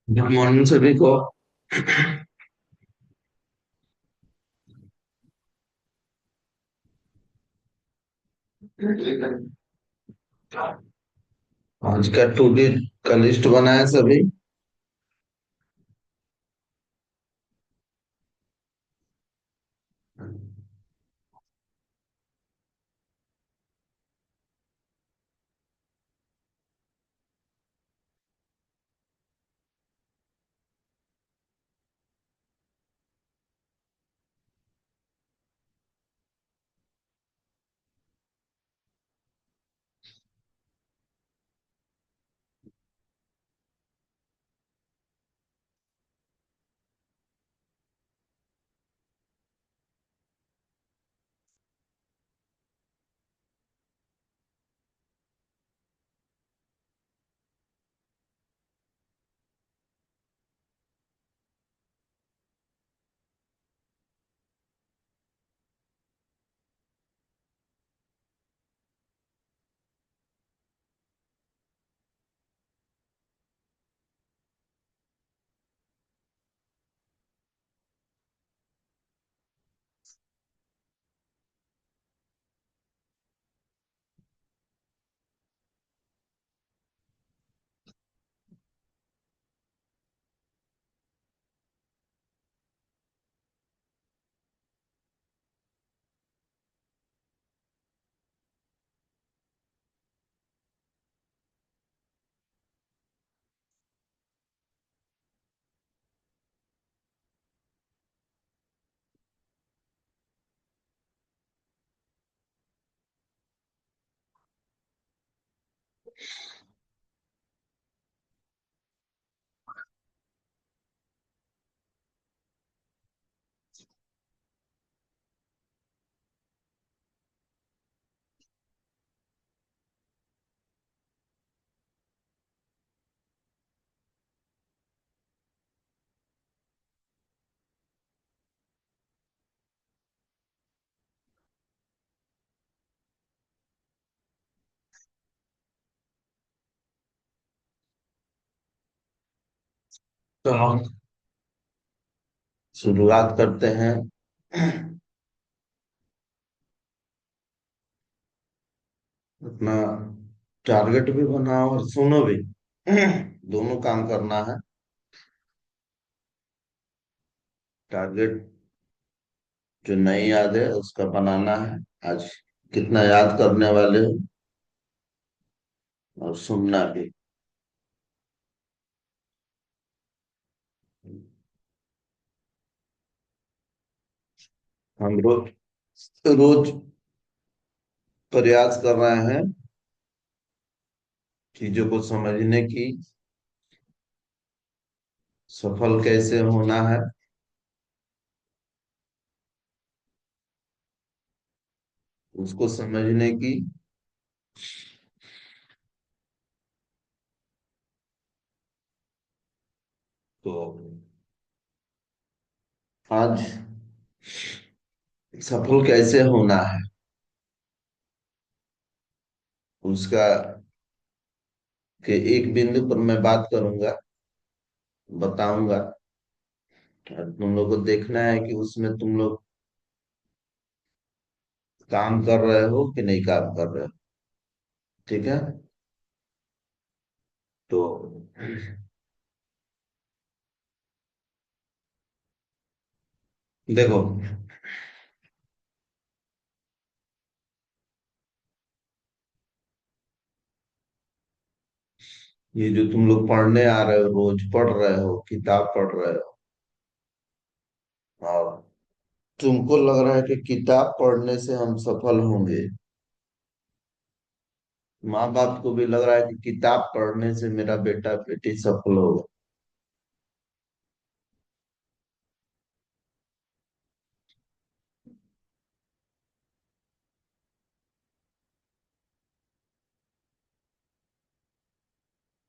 Good morning सभी को। आज का टू डे का लिस्ट बनाया सभी। तो हम शुरुआत करते हैं। अपना टारगेट भी बनाओ और सुनो भी। दोनों काम करना है। टारगेट जो नहीं याद है उसका बनाना है। आज कितना याद करने वाले हो, और सुनना भी। हम रोज रोज प्रयास कर रहे हैं चीजों को समझने की। सफल कैसे होना है उसको समझने की। तो आज सफल कैसे होना है उसका के एक बिंदु पर मैं बात करूंगा, बताऊंगा। और तुम लोग को देखना है कि उसमें तुम लोग काम कर रहे हो कि नहीं काम कर रहे हो। ठीक है। तो देखो, ये जो तुम लोग पढ़ने आ रहे हो, रोज पढ़ रहे हो, किताब पढ़ रहे हो, और तुमको लग रहा है कि किताब पढ़ने से हम सफल होंगे। माँ बाप को भी लग रहा है कि किताब पढ़ने से मेरा बेटा बेटी सफल होगा।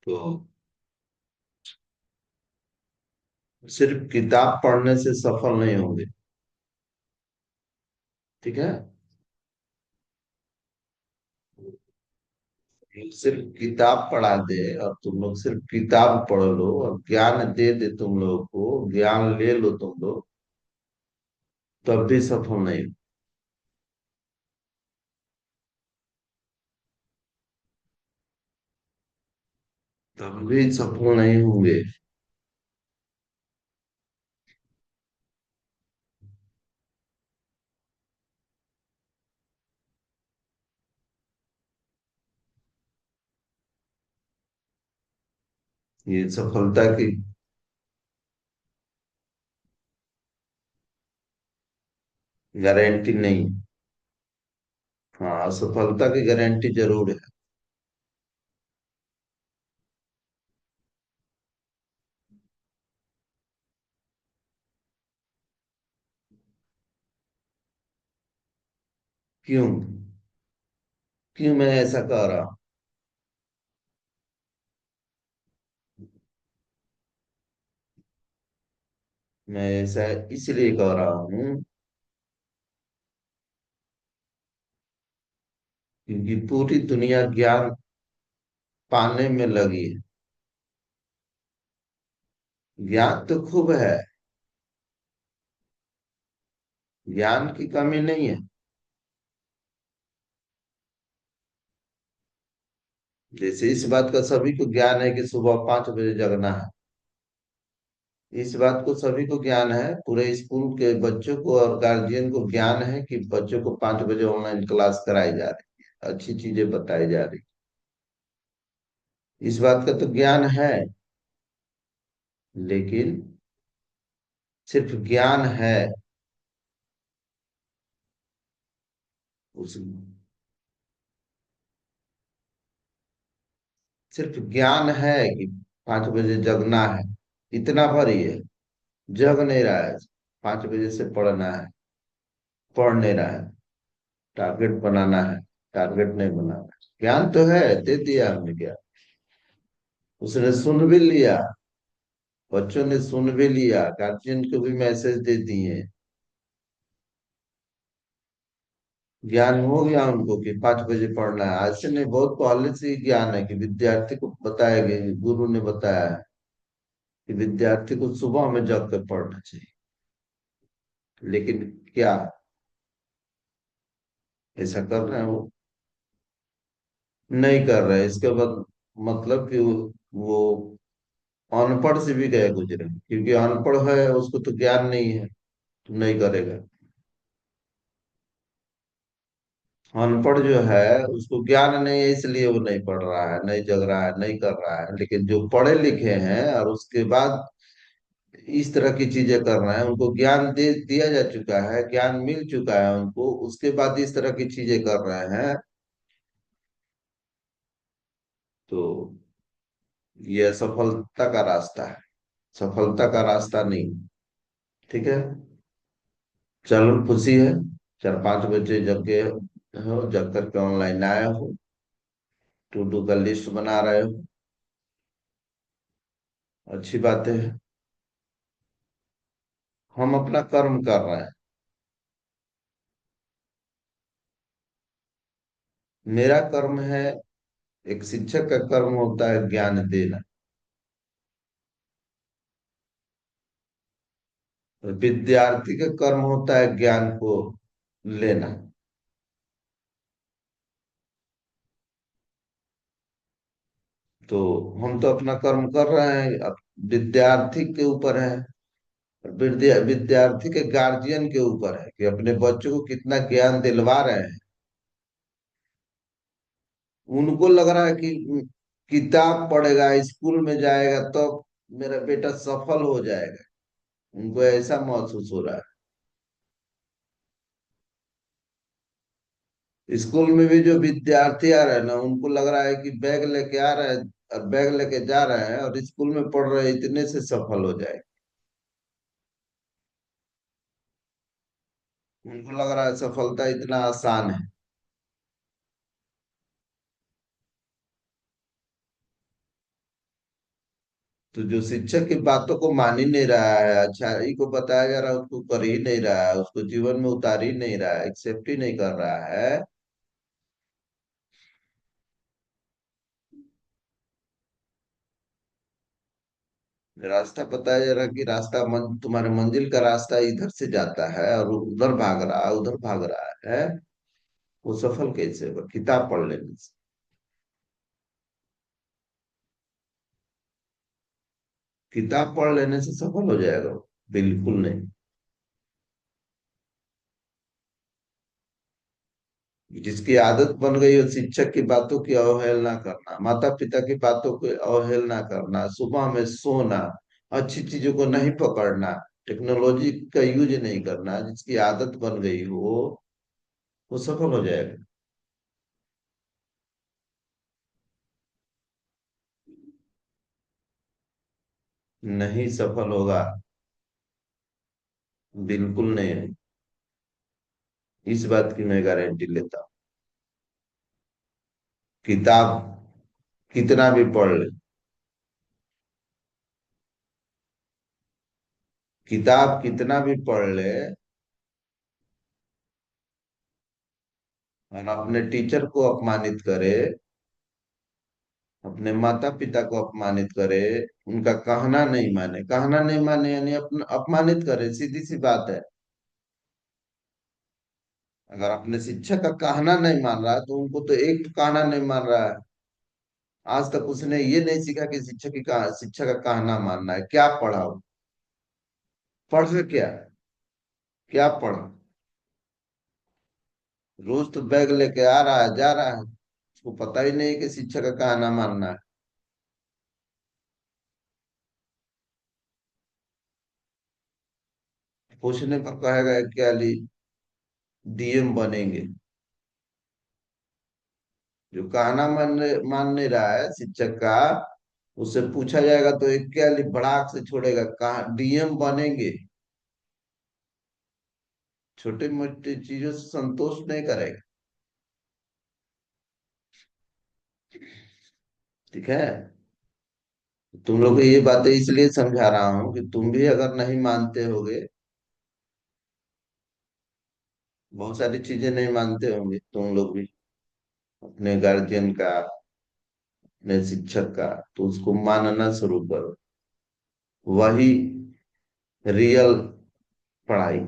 तो सिर्फ किताब पढ़ने से सफल नहीं होंगे। ठीक है। सिर्फ किताब पढ़ा दे और तुम लोग सिर्फ किताब पढ़ लो और ज्ञान दे दे तुम लोगों को, ज्ञान ले लो तुम लोग, तब भी सफल नहीं। तब भी सफल नहीं होंगे। ये सफलता की गारंटी नहीं। हाँ, असफलता की गारंटी जरूर है। क्यों? क्यों मैं ऐसा कह रहा हूँ? मैं ऐसा इसलिए कह रहा हूँ क्योंकि पूरी दुनिया ज्ञान पाने में लगी है। ज्ञान तो खूब है, ज्ञान की कमी नहीं है। जैसे इस बात का सभी को ज्ञान है कि सुबह 5 बजे जगना है। इस बात को सभी को ज्ञान है, पूरे स्कूल के बच्चों को और गार्जियन को ज्ञान है कि बच्चों को 5 बजे ऑनलाइन क्लास कराई जा रही है, अच्छी चीजें बताई जा रही। इस बात का तो ज्ञान है, लेकिन सिर्फ ज्ञान है। उस सिर्फ ज्ञान है कि 5 बजे जगना है, इतना भर ही है। जग नहीं रहा है। 5 बजे से पढ़ना है, पढ़ नहीं रहा है। टारगेट बनाना है, टारगेट नहीं बनाना है। ज्ञान तो है, दे दिया हमने ज्ञान। उसने सुन भी लिया, बच्चों ने सुन भी लिया, गार्जियन को भी मैसेज दे दिए। ज्ञान हो गया उनको कि 5 बजे पढ़ना है। आज से नहीं, बहुत पहले से ही ज्ञान है कि विद्यार्थी को बताया गया, गुरु ने बताया है। कि विद्यार्थी को सुबह में जग कर पढ़ना चाहिए। लेकिन क्या ऐसा कर रहे हैं वो? नहीं कर रहे हैं। इसके बाद मतलब कि वो अनपढ़ से भी गए गुजरे, क्योंकि अनपढ़ है उसको तो ज्ञान नहीं है, तो नहीं करेगा। अनपढ़ जो है उसको ज्ञान नहीं है, इसलिए वो नहीं पढ़ रहा है, नहीं जग रहा है, नहीं कर रहा है। लेकिन जो पढ़े लिखे हैं और उसके बाद इस तरह की चीजें कर रहे हैं, उनको ज्ञान दे दिया जा चुका है, ज्ञान मिल चुका है उनको, उसके बाद इस तरह की चीजें कर रहे हैं, तो ये असफलता का रास्ता है, सफलता का रास्ता नहीं। ठीक है। चलो खुशी है, 4-5 बजे जग के हो, जग करके ऑनलाइन आए हो, टू डू का लिस्ट बना रहे हो, अच्छी बात है। हम अपना कर्म कर रहे हैं। मेरा कर्म है, एक शिक्षक का कर्म होता है ज्ञान देना, और विद्यार्थी का कर्म होता है ज्ञान को लेना। तो हम तो अपना कर्म कर रहे हैं, अब विद्यार्थी के ऊपर है, विद्यार्थी के गार्जियन के ऊपर है कि अपने बच्चों को कितना ज्ञान दिलवा रहे हैं। उनको लग रहा है कि किताब पढ़ेगा, स्कूल में जाएगा तो मेरा बेटा सफल हो जाएगा, उनको ऐसा महसूस हो रहा है। स्कूल में भी जो विद्यार्थी आ रहे हैं ना, उनको लग रहा है कि बैग लेके आ रहे हैं और बैग लेके जा रहे हैं और स्कूल में पढ़ रहे हैं, इतने से सफल हो जाए। उनको लग रहा है सफलता इतना आसान है। तो जो शिक्षक की बातों को मान ही नहीं रहा है, अच्छाई को बताया जा रहा है उसको कर ही नहीं रहा है, उसको जीवन में उतार ही नहीं रहा है, एक्सेप्ट ही नहीं कर रहा है। रास्ता बताया जा रहा है कि रास्ता तुम्हारे मंजिल का रास्ता इधर से जाता है और उधर भाग रहा है, उधर भाग रहा है, वो सफल कैसे होगा किताब पढ़ लेने से? किताब पढ़ लेने से सफल हो जाएगा वो? बिल्कुल नहीं। जिसकी आदत बन गई हो शिक्षक की बातों की अवहेलना करना, माता पिता की बातों की अवहेलना करना, सुबह में सोना, अच्छी चीजों को नहीं पकड़ना, टेक्नोलॉजी का यूज नहीं करना, जिसकी आदत बन गई हो, वो सफल हो जाएगा? नहीं सफल होगा, बिल्कुल नहीं है। इस बात की मैं गारंटी लेता हूँ। किताब कितना भी पढ़ ले, किताब कितना भी पढ़ ले, और अपने टीचर को अपमानित करे, अपने माता पिता को अपमानित करे, उनका कहना नहीं माने, कहना नहीं माने यानी अपना अपमानित करे, सीधी सी बात है। अगर अपने शिक्षक का कहना नहीं मान रहा है तो उनको तो एक तो कहना नहीं मान रहा है। आज तक उसने ये नहीं सीखा कि शिक्षक का कहना मानना है। क्या पढ़ा हो? पढ़ से क्या? क्या पढ़ा? रोज तो बैग लेके आ रहा है, जा रहा है, उसको पता ही नहीं कि शिक्षक का कहना मानना है। पूछने पर कहेगा क्या ली, डीएम बनेंगे। जो कहना मान नहीं रहा है शिक्षक का, उससे पूछा जाएगा तो एक क्या भड़ाक से छोड़ेगा, कहा डीएम बनेंगे। छोटे मोटे चीजों से संतोष नहीं करेगा। ठीक है। तुम लोग को ये बातें इसलिए समझा रहा हूँ कि तुम भी अगर नहीं मानते होगे, बहुत सारी चीजें नहीं मानते होंगे तुम लोग भी, अपने गार्जियन का, अपने शिक्षक का, तो उसको मानना शुरू करो। वही रियल पढ़ाई,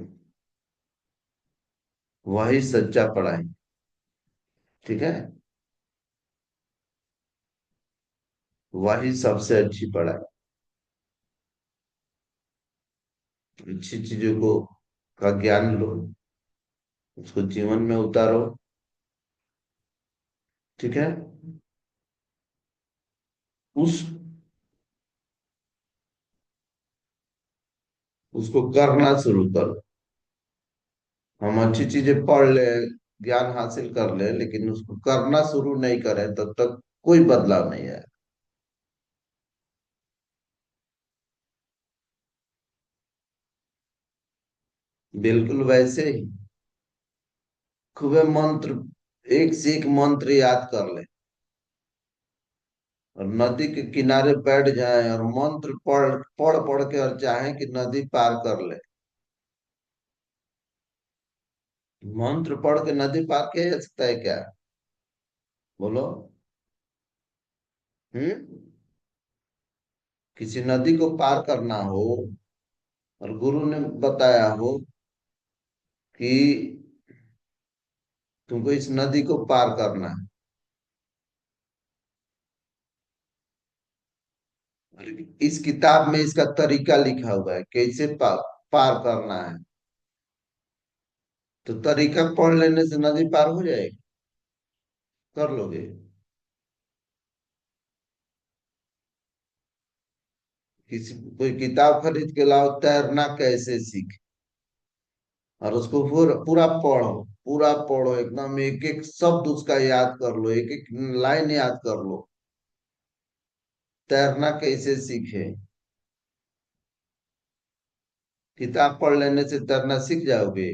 वही सच्चा पढ़ाई। ठीक है, वही सबसे अच्छी पढ़ाई। अच्छी चीजों को का ज्ञान लो, उसको जीवन में उतारो। ठीक है, उस उसको करना शुरू करो। हम अच्छी चीजें पढ़ ले, ज्ञान हासिल कर ले, लेकिन उसको करना शुरू नहीं करें तब तक कोई बदलाव नहीं है। बिल्कुल वैसे ही खूब मंत्र, एक से एक मंत्र याद कर ले, और नदी के किनारे बैठ जाए और मंत्र पढ़ पढ़ पढ़ के, और चाहे कि नदी पार कर ले। मंत्र पढ़ के नदी पार किया जा सकता है क्या? बोलो। हम्म। किसी नदी को पार करना हो, और गुरु ने बताया हो कि तुमको इस नदी को पार करना है, और इस किताब में इसका तरीका लिखा हुआ है कैसे पार करना है, तो तरीका पढ़ लेने से नदी पार हो जाएगी, कर लोगे। किसी कोई किताब खरीद के लाओ, तैरना कैसे सीख, और उसको पूरा पूरा पढ़ो, पूरा पढ़ो एकदम, एक एक शब्द उसका याद कर लो, एक एक लाइन याद कर लो। तैरना कैसे सीखे, किताब पढ़ लेने से तैरना सीख जाओगे?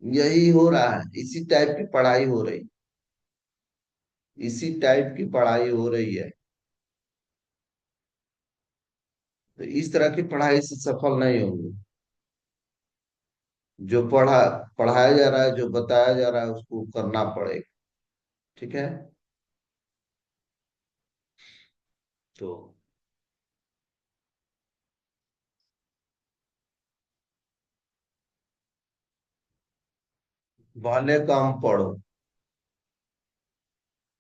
यही हो रहा है, इसी टाइप की पढ़ाई हो रही, इसी टाइप की पढ़ाई हो रही है। तो इस तरह की पढ़ाई से सफल नहीं होंगे। जो पढ़ाया जा रहा है, जो बताया जा रहा है, उसको करना पड़ेगा। ठीक है, तो भले कम पढ़ो,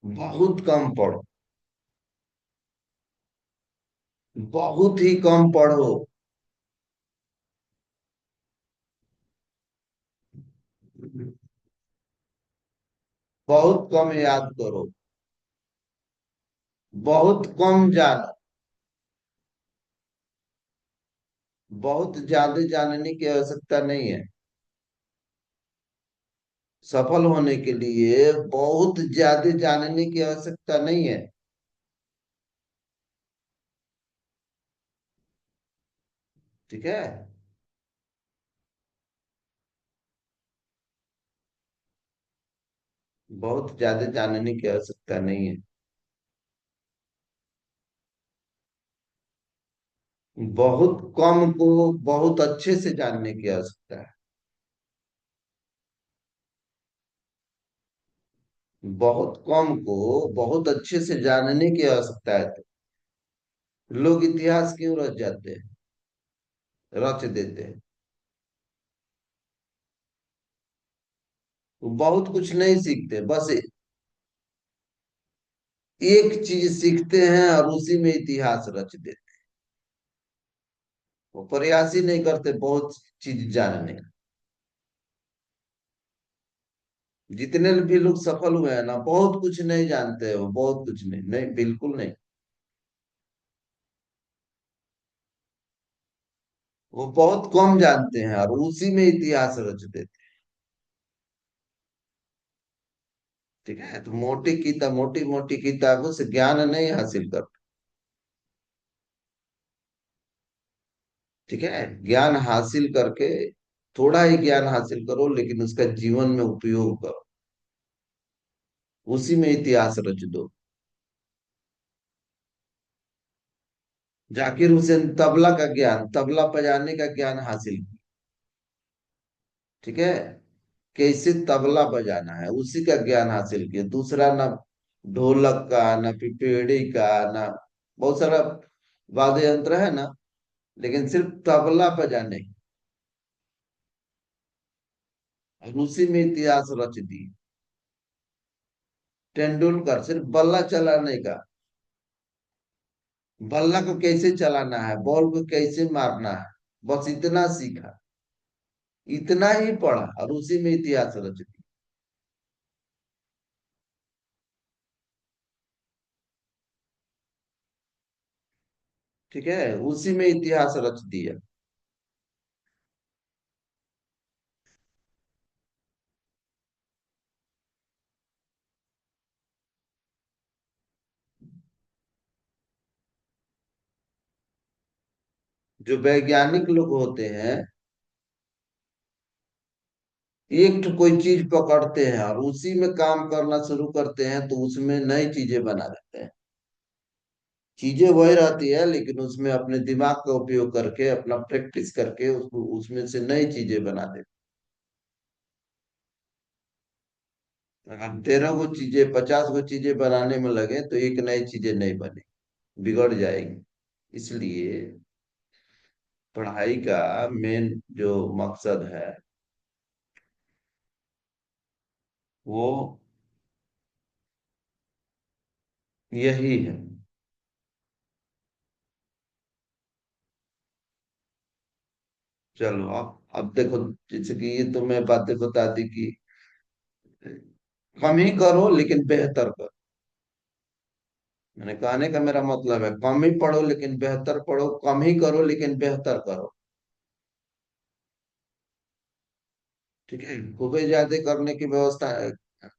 बहुत कम पढ़ो, बहुत ही कम पढ़ो। बहुत कम याद करो, बहुत कम जानो, बहुत ज्यादा जानने की आवश्यकता नहीं है। सफल होने के लिए बहुत ज्यादा जानने की आवश्यकता नहीं है। ठीक है, बहुत ज्यादा जानने की आवश्यकता नहीं है। बहुत कम को बहुत अच्छे से जानने की आवश्यकता है। बहुत कम को बहुत अच्छे से जानने की आवश्यकता है। लोग इतिहास क्यों रच जाते हैं, रच देते हैं? वो बहुत कुछ नहीं सीखते, बस एक चीज सीखते हैं और उसी में इतिहास रच देते। वो प्रयास ही नहीं करते बहुत चीज जानने का। जितने भी लोग सफल हुए हैं ना, बहुत कुछ नहीं जानते, हो बहुत कुछ नहीं, नहीं बिल्कुल नहीं। वो बहुत कम जानते हैं और उसी में इतिहास रच देते। ठीक है, तो मोटी मोटी किताबों से ज्ञान नहीं हासिल कर। ठीक है, ज्ञान हासिल करके, थोड़ा ही ज्ञान हासिल करो, लेकिन उसका जीवन में उपयोग करो, उसी में इतिहास रच दो। जाकिर हुसैन तबला का ज्ञान, तबला बजाने का ज्ञान हासिल किया। ठीक है, कैसे तबला बजाना है उसी का ज्ञान हासिल किया, दूसरा ना ढोलक का, ना पिपीड़ी का, ना बहुत सारा वाद्य यंत्र है ना, लेकिन सिर्फ तबला बजाने की। और उसी में इतिहास रच दी। तेंदुलकर सिर्फ बल्ला चलाने का, बल्ला को कैसे चलाना है, बॉल को कैसे मारना है, बस इतना सीखा। इतना ही पढ़ा और उसी में इतिहास रच दी। ठीक है, उसी में इतिहास रच दिया। जो वैज्ञानिक लोग होते हैं, एक तो कोई चीज पकड़ते हैं और उसी में काम करना शुरू करते हैं, तो उसमें नई चीजें बना देते हैं। चीजें वही रहती है, लेकिन उसमें अपने दिमाग का उपयोग करके, अपना प्रैक्टिस करके उसको उसमें से नई चीजें बना देते हैं। अब 13 गो चीजें, 50 गो चीजें बनाने में लगे तो एक नई चीजें नहीं बने, बिगड़ जाएगी। इसलिए पढ़ाई का मेन जो मकसद है वो यही है। चलो अब देखो, जैसे कि ये तो मैं बातें बता दी कि कम ही करो लेकिन बेहतर करो। मैंने कहने का मेरा मतलब है, कम ही पढ़ो लेकिन बेहतर पढ़ो, कम ही करो लेकिन बेहतर करो। ठीक है, खूबे ज्यादा करने की व्यवस्था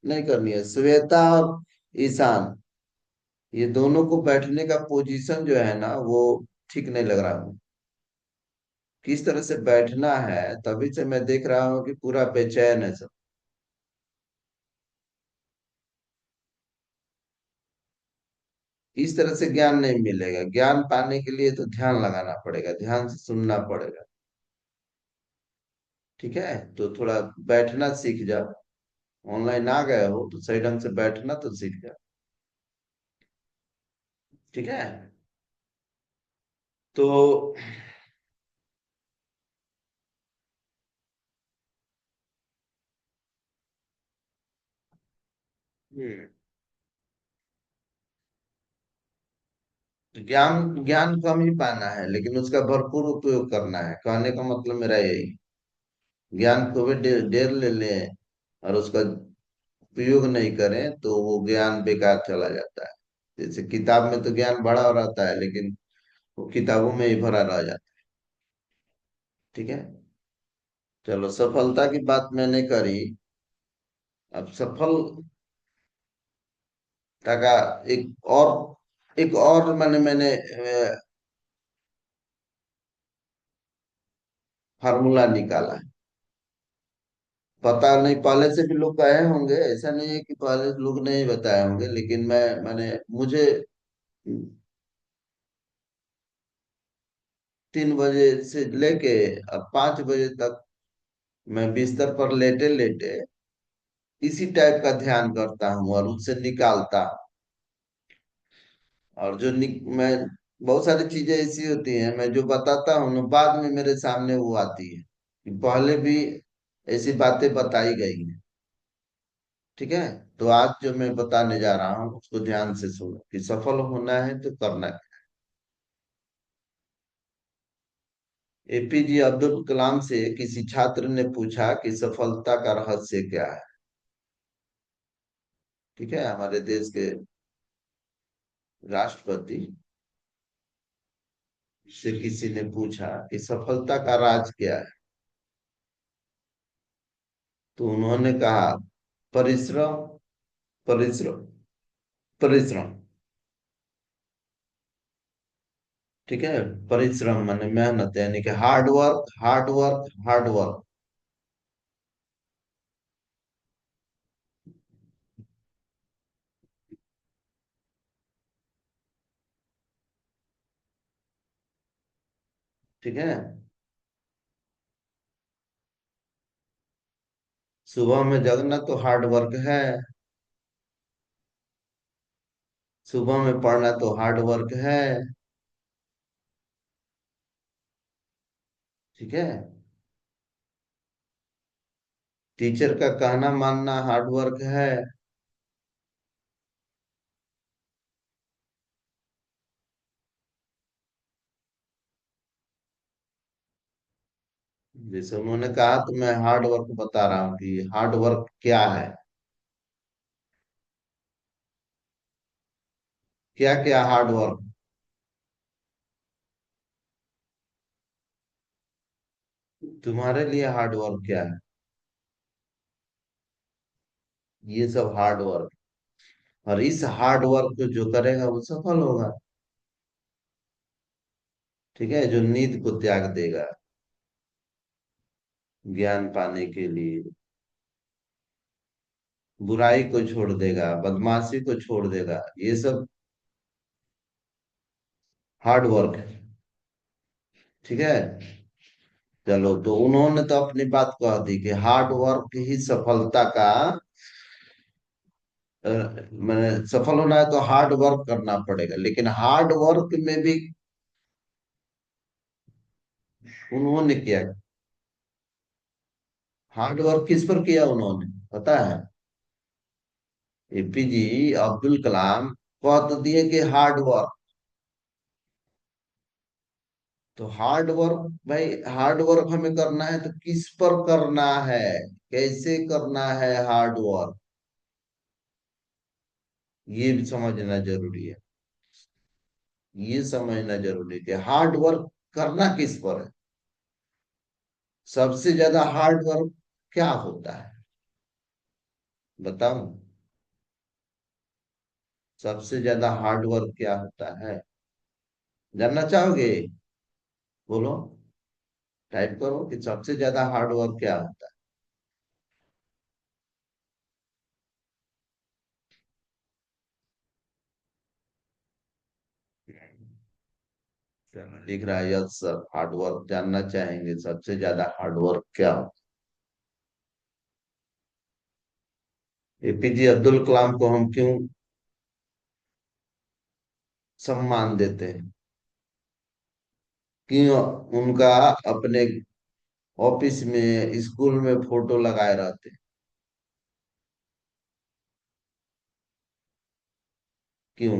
नहीं करनी है। श्वेता और ईशान, ये दोनों को बैठने का पोजीशन जो है ना, वो ठीक नहीं लग रहा है। किस तरह से बैठना है, तभी से मैं देख रहा हूँ कि पूरा बेचैन है सब। इस तरह से ज्ञान नहीं मिलेगा। ज्ञान पाने के लिए तो ध्यान लगाना पड़ेगा, ध्यान से सुनना पड़ेगा। ठीक है, तो थोड़ा बैठना सीख जाओ। ऑनलाइन आ गए हो तो सही ढंग से बैठना तो सीख जाओ। ठीक है। तो हम्म, ज्ञान ज्ञान कम ही पाना है, लेकिन उसका भरपूर उपयोग करना है। कहने का मतलब मेरा यही। ज्ञान को भी ढेर ले लें और उसका उपयोग नहीं करें तो वो ज्ञान बेकार चला जाता है। जैसे किताब में तो ज्ञान भरा रहता है, लेकिन वो किताबों में ही भरा रह जाता है। ठीक है। चलो, सफलता की बात मैंने करी। अब सफलता का एक और मैंने फार्मूला निकाला है। पता नहीं पहले से भी लोग कहे होंगे, ऐसा नहीं है कि पहले लोग नहीं बताए होंगे, लेकिन मैंने मुझे 3 बजे से लेके अब 5 बजे तक मैं बिस्तर पर लेटे लेटे इसी टाइप का ध्यान करता हूँ और उससे निकालता हूँ। और मैं बहुत सारी चीजें ऐसी होती हैं, मैं जो बताता हूँ ना, बाद में मेरे सामने वो आती है कि पहले भी ऐसी बातें बताई गई हैं। ठीक है। तो आज जो मैं बताने जा रहा हूँ उसको ध्यान से सुनो कि सफल होना है तो करना है। एपीजे अब्दुल कलाम से किसी छात्र ने पूछा कि सफलता का रहस्य क्या है। ठीक है, हमारे देश के राष्ट्रपति से किसी ने पूछा कि सफलता का राज क्या है। तो उन्होंने कहा, परिश्रम, परिश्रम, परिश्रम। ठीक है, परिश्रम माने मेहनत, यानी कि hard work, hard work, hard work. ठीक है। सुबह में जगना तो हार्ड वर्क है, सुबह में पढ़ना तो हार्ड वर्क है। ठीक है। टीचर का कहना मानना हार्ड वर्क है। जैसे उन्होंने कहा तो मैं हार्ड वर्क बता रहा हूँ कि हार्ड वर्क क्या है। क्या क्या हार्ड वर्क। तुम्हारे लिए हार्ड वर्क क्या है। ये सब हार्ड वर्क। और इस हार्ड वर्क को जो करेगा वो सफल होगा। ठीक है, जो नींद को त्याग देगा ज्ञान पाने के लिए, बुराई को छोड़ देगा, बदमाशी को छोड़ देगा, ये सब हार्ड वर्क है। ठीक है। चलो, तो उन्होंने तो अपनी बात कह दी कि हार्ड वर्क ही सफलता का मैंने सफल होना है तो हार्ड वर्क करना पड़ेगा, लेकिन हार्ड वर्क में भी उन्होंने किया। हार्ड वर्क किस पर किया उन्होंने पता है। एपीजे अब्दुल कलाम कह तो दिए कि हार्ड वर्क। तो हार्ड वर्क भाई, हार्ड वर्क हमें करना है तो किस पर करना है, कैसे करना है हार्ड वर्क, ये भी समझना जरूरी है। ये समझना जरूरी है कि हार्ड वर्क करना किस पर है। सबसे ज्यादा हार्ड वर्क क्या होता है बताऊं। सबसे ज्यादा हार्ड वर्क क्या होता है, जानना चाहोगे। बोलो, टाइप करो कि सबसे ज्यादा हार्ड वर्क क्या होता है। चलो, लिख रहा है यस सर, हार्ड वर्क जानना चाहेंगे सबसे ज्यादा हार्ड वर्क क्या होता है। एपीजे अब्दुल कलाम को हम क्यों सम्मान देते हैं, क्यों उनका अपने ऑफिस में स्कूल में फोटो लगाए रहते हैं? क्यों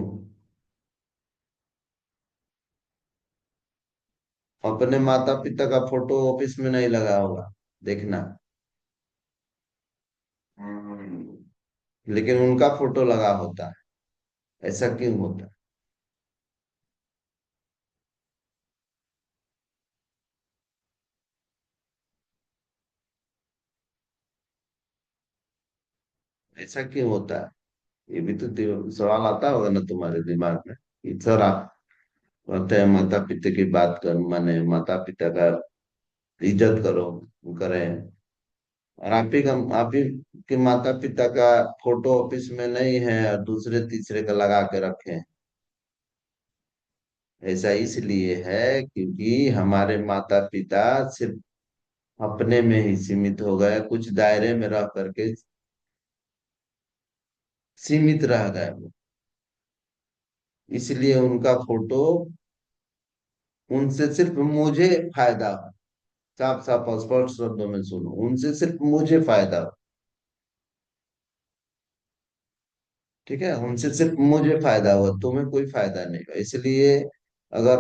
अपने माता पिता का फोटो ऑफिस में नहीं लगा होगा, देखना। लेकिन उनका फोटो लगा होता है, ऐसा क्यों होता है। ऐसा क्यों होता है, ये भी तो सवाल आता होगा ना तुम्हारे दिमाग में कि सर आप कहते हैं माता पिता की बात कर, माने माता पिता का इज्जत करो, करें। और आप ही के माता पिता का फोटो ऑफिस में नहीं है और दूसरे तीसरे का लगा के रखे हैं। ऐसा इसलिए है क्योंकि हमारे माता पिता सिर्फ अपने में ही सीमित हो गए, कुछ दायरे में रह करके सीमित रह गए वो। इसलिए उनका फोटो, उनसे सिर्फ मुझे फायदा हो। साफ साफ और स्पष्ट शब्दों में सुनो, उनसे सिर्फ मुझे फायदा हो। ठीक है, उनसे सिर्फ मुझे फायदा हुआ, तुम्हें कोई फायदा नहीं हुआ। इसलिए अगर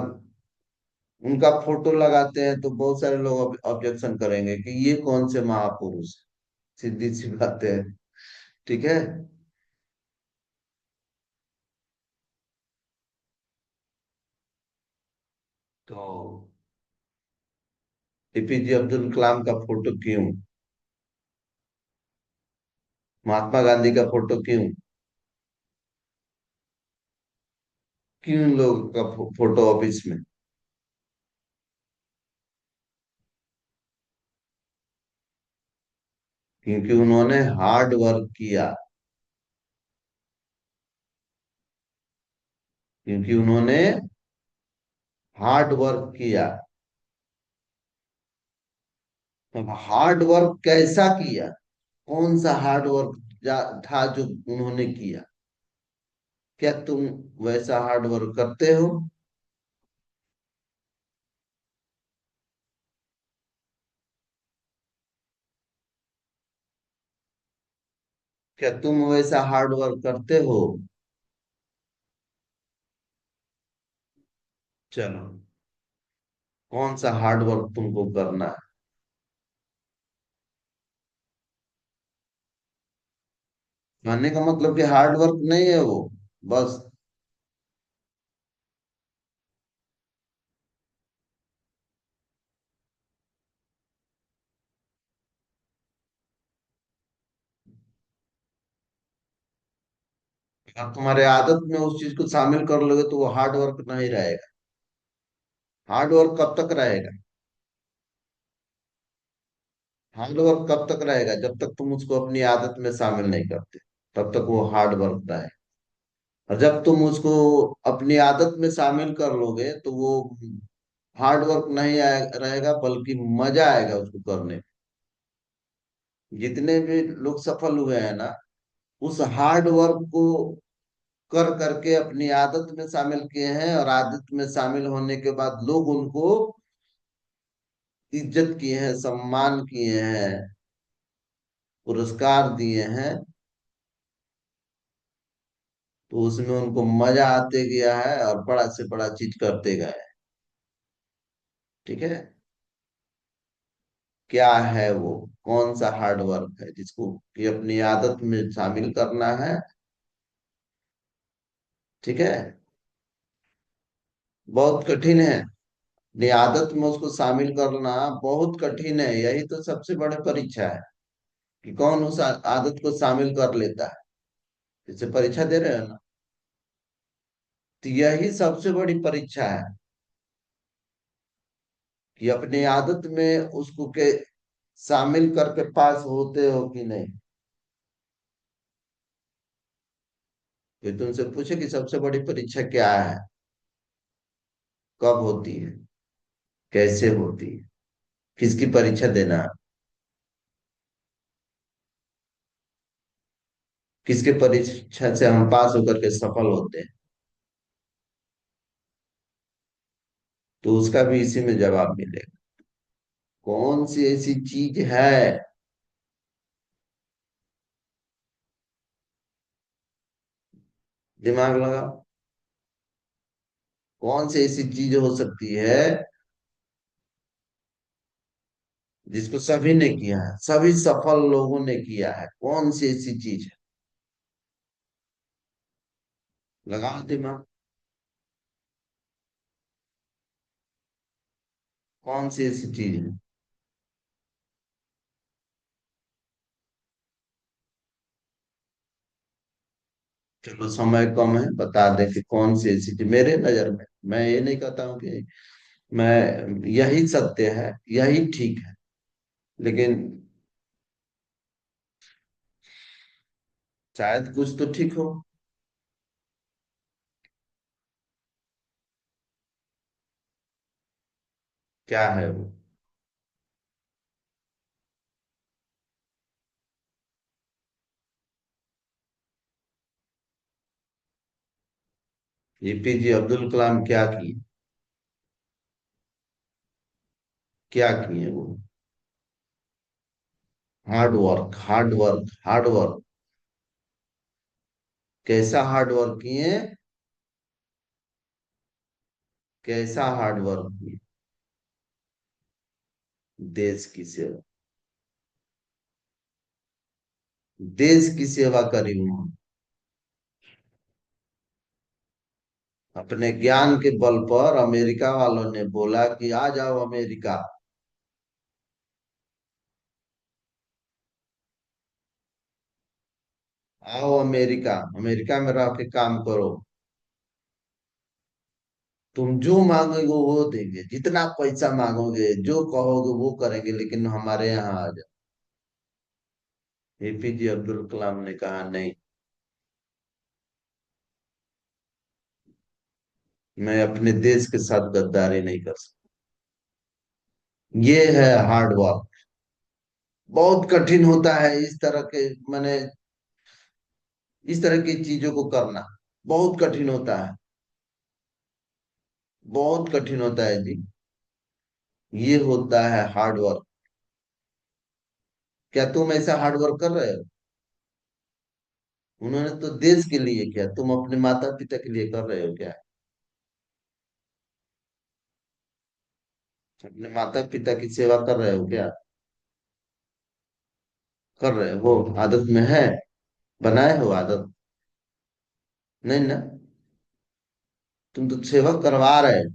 उनका फोटो लगाते हैं तो बहुत सारे लोग ऑब्जेक्शन करेंगे कि ये कौन से महापुरुष हैं। सीधी सी बात है। ठीक है। तो एपीजे अब्दुल कलाम का फोटो क्यों, महात्मा गांधी का फोटो क्यों, क्यों इन लोगों का फोटो ऑफिस में। क्योंकि उन्होंने हार्ड वर्क किया। क्योंकि उन्होंने हार्ड वर्क किया। अब हार्ड वर्क कैसा किया, कौन सा हार्ड वर्क था जो उन्होंने किया। क्या तुम वैसा हार्ड वर्क करते हो। क्या तुम वैसा हार्ड वर्क करते हो? चलो, कौन सा हार्ड वर्क तुमको करना है? कहने का मतलब कि हार्ड वर्क नहीं है वो, बस। अगर तुम्हारे आदत में उस चीज को शामिल कर लोगे तो वो हार्ड वर्क नहीं रहेगा। हार्ड वर्क कब तक रहेगा? हार्ड वर्क कब तक रहेगा? जब तक तुम उसको अपनी आदत में शामिल नहीं करते, तब तक वो हार्ड वर्क रहेगा। और जब तुम उसको अपनी आदत में शामिल कर लोगे तो वो हार्ड वर्क नहीं रहेगा, बल्कि मजा आएगा उसको करने में। जितने भी लोग सफल हुए हैं ना, उस हार्ड वर्क को कर करके अपनी आदत में शामिल किए हैं, और आदत में शामिल होने के बाद लोग उनको इज्जत किए हैं, सम्मान किए हैं, पुरस्कार दिए हैं। तो उसमें उनको मजा आते गया है और बड़ा से बड़ा चीज करते गए हैं। ठीक है। क्या है वो? कौन सा हार्ड वर्क है जिसको कि अपनी आदत में शामिल करना है? ठीक है। बहुत कठिन है। अपनी आदत में उसको शामिल करना बहुत कठिन है। यही तो सबसे बड़ी परीक्षा है कि कौन उस आदत को शामिल कर लेता है। जैसे परीक्षा दे रहे हो ना, तो यही सबसे बड़ी परीक्षा है कि अपनी आदत में उसको के शामिल करके पास होते हो कि नहीं। ये तुमसे पूछे कि सबसे बड़ी परीक्षा क्या है, कब होती है, कैसे होती है, किसकी परीक्षा देना है, किसके परीक्षा से हम पास होकर के सफल होते हैं, तो उसका भी इसी में जवाब मिलेगा। कौन सी ऐसी चीज है? दिमाग लगाओ। कौन सी ऐसी चीज हो सकती है जिसको सभी ने किया है, सभी सफल लोगों ने किया है? कौन सी ऐसी चीज है? लगाओ दिमाग। कौन सी ऐसी चीज है? चलो, समय कम है, बता दे कि कौन सी ऐसी चीज मेरे नजर में। मैं ये नहीं कहता हूँ कि मैं यही सत्य है, यही ठीक है, लेकिन शायद कुछ तो ठीक हो। क्या है वो? एपीजे अब्दुल कलाम क्या किए? क्या किए वो? Hard work, hard work, hard work. कैसा हार्ड वर्क किए? कैसा हार्ड वर्क किए? देश की सेवा। देश की सेवा करी उन्होंने। अपने ज्ञान के बल पर अमेरिका वालों ने बोला कि आ जाओ अमेरिका। आओ अमेरिका, अमेरिका में रह के काम करो। तुम जो मांगोगे वो देंगे, जितना पैसा मांगोगे, जो कहोगे वो करेंगे, लेकिन हमारे यहाँ आ जाओ। एपीजे अब्दुल कलाम ने कहा नहीं, मैं अपने देश के साथ गद्दारी नहीं कर सकता। ये है हार्ड वर्क। बहुत कठिन होता है इस तरह के, माने इस तरह की चीजों को करना बहुत कठिन होता है। बहुत कठिन होता है जी। ये होता है हार्ड वर्क। क्या तुम ऐसा हार्ड वर्क कर रहे हो? उन्होंने तो देश के लिए किया, तुम अपने माता पिता के लिए कर रहे हो क्या? अपने माता पिता की सेवा कर रहे हो क्या? कर रहे हो, आदत में है, बनाए हो आदत? नहीं ना। तुम तो सेवा करवा रहे हो,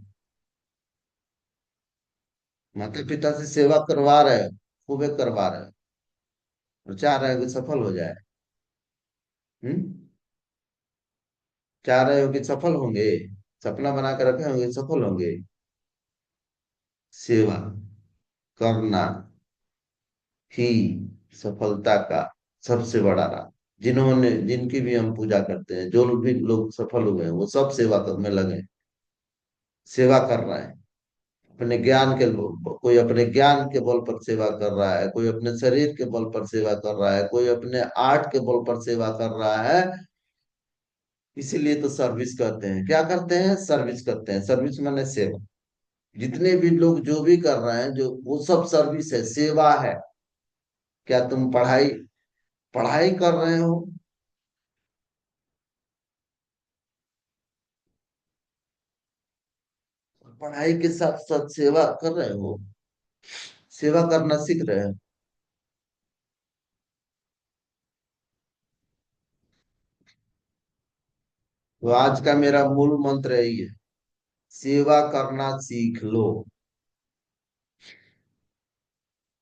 माता पिता से सेवा करवा रहे हो, खूबे करवा रहे हो, और चाह रहे हो कि सफल हो जाए। हम्म। चाह रहे हो कि सफल होंगे, सपना बना कर रखे होंगे, सफल होंगे। सेवा करना ही सफलता का सबसे बड़ा राज। जिन्होंने, जिनकी भी हम पूजा करते हैं, जो भी लोग सफल हुए हैं, वो सब सेवा में लगे हैं, सेवा कर रहे हैं। अपने ज्ञान के, कोई अपने ज्ञान के बल पर सेवा कर रहा है, कोई अपने शरीर के बल पर सेवा कर रहा है, कोई अपने आर्ट के बल पर सेवा कर रहा है। इसीलिए तो सर्विस करते हैं, क्या करते हैं, सर्विस करते हैं। सर्विस माने सेवा। जितने भी लोग जो भी कर रहे हैं, जो वो सब सर्विस है, सेवा है। क्या तुम पढ़ाई, पढ़ाई कर रहे हो, पढ़ाई के साथ साथ सेवा कर रहे हो, सेवा करना सीख रहे हैं। तो आज का मेरा मूल मंत्र यही है, सेवा करना सीख लो।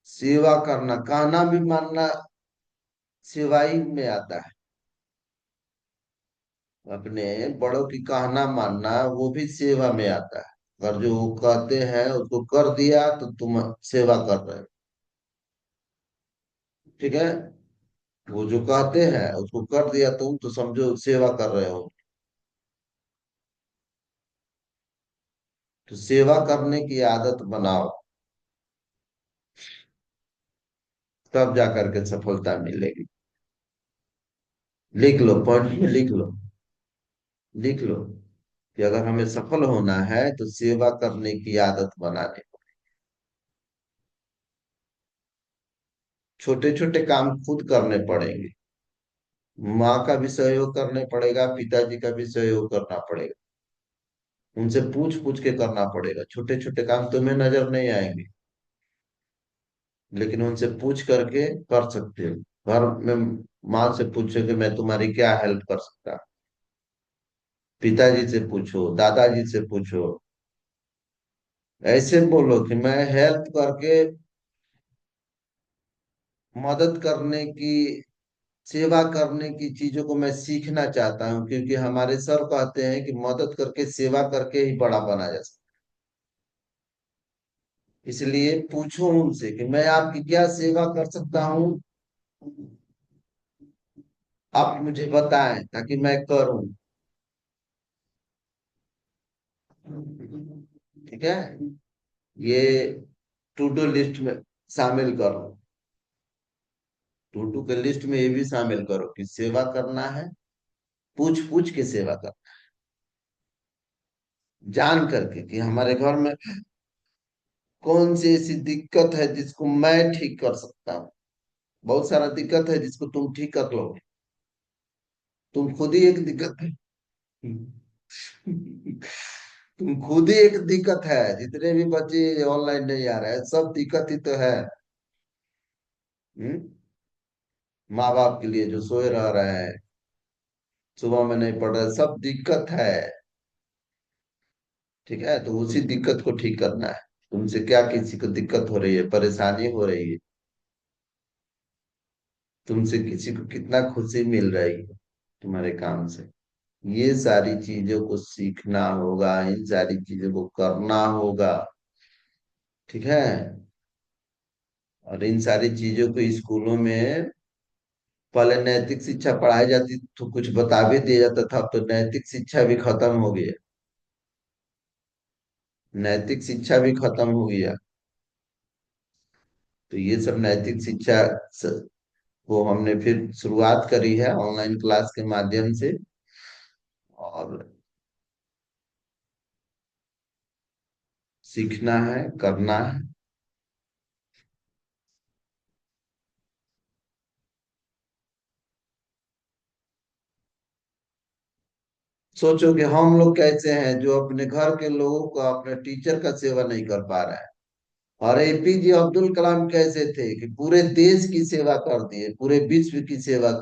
सेवा करना, कहना भी मानना सेवाई में आता है। अपने बड़ों की कहना मानना वो भी सेवा में आता है। अगर जो वो कहते हैं उसको कर दिया तो तुम सेवा कर रहे हो। ठीक है। वो जो कहते हैं उसको कर दिया तुम, तो समझो सेवा कर रहे हो। तो सेवा करने की आदत बनाओ, तब जा करके सफलता मिलेगी। लिख लो, पॉइंट में लिख लो, लिख लो कि अगर हमें सफल होना है तो सेवा करने की आदत बनाने। छोटे छोटे काम खुद करने पड़ेंगे। माँ का भी सहयोग करने पड़ेगा, पिताजी का भी सहयोग करना पड़ेगा। उनसे पूछ पूछ के करना पड़ेगा। छोटे छोटे काम तुम्हें नजर नहीं आएंगे, लेकिन उनसे पूछ करके कर सकते हो। घर में माँ से पूछो कि मैं तुम्हारी क्या हेल्प कर सकता। पिताजी से पूछो, दादाजी से पूछो। ऐसे बोलो कि मैं हेल्प करके, मदद करने की, सेवा करने की चीजों को मैं सीखना चाहता हूँ, क्योंकि हमारे सर कहते हैं कि मदद करके, सेवा करके ही बड़ा बना जा सकता है। इसलिए पूछो उनसे कि मैं आपकी क्या सेवा कर सकता हूँ, आप मुझे बताएं ताकि मैं करूं। ठीक है। ये टू डू लिस्ट में शामिल करो। टू डू के लिस्ट में ये भी शामिल करो कि सेवा करना है, पूछ पूछ के सेवा कर, जान करके कि हमारे घर में कौन सी ऐसी दिक्कत है जिसको मैं ठीक कर सकता हूँ। बहुत सारा दिक्कत है जिसको तुम ठीक कर लोगे। तुम खुद ही एक दिक्कत है। तुम खुद ही एक दिक्कत है। जितने भी बच्चे ऑनलाइन नहीं आ रहे हैं, सब दिक्कत ही तो है। हम्म। माँ बाप के लिए जो सोए रह रहे हैं, सुबह में नहीं पढ़ रहे, सब दिक्कत है। ठीक है, तो उसी दिक्कत को ठीक करना है। तुमसे क्या किसी को दिक्कत हो रही है, परेशानी हो रही है, तुमसे किसी को कितना खुशी मिल रही है तुम्हारे काम से, ये सारी चीजों को सीखना होगा, इन सारी चीजों को करना होगा। ठीक है। और इन सारी चीजों को स्कूलों में पहले नैतिक शिक्षा पढ़ाई जाती तो कुछ बता भी दिया जाता था, अब तो नैतिक शिक्षा भी खत्म हो गई है। नैतिक शिक्षा भी खत्म हो गया। तो ये सब नैतिक शिक्षा को हमने फिर शुरुआत करी है ऑनलाइन क्लास के माध्यम से। और सीखना है, करना है। सोचो कि हम लोग कैसे हैं जो अपने घर के लोगों का, अपने टीचर का सेवा नहीं कर पा रहे हैं। और एपीजे अब्दुल कलाम कैसे थे कि पूरे देश की सेवा कर दिए, पूरे विश्व की सेवा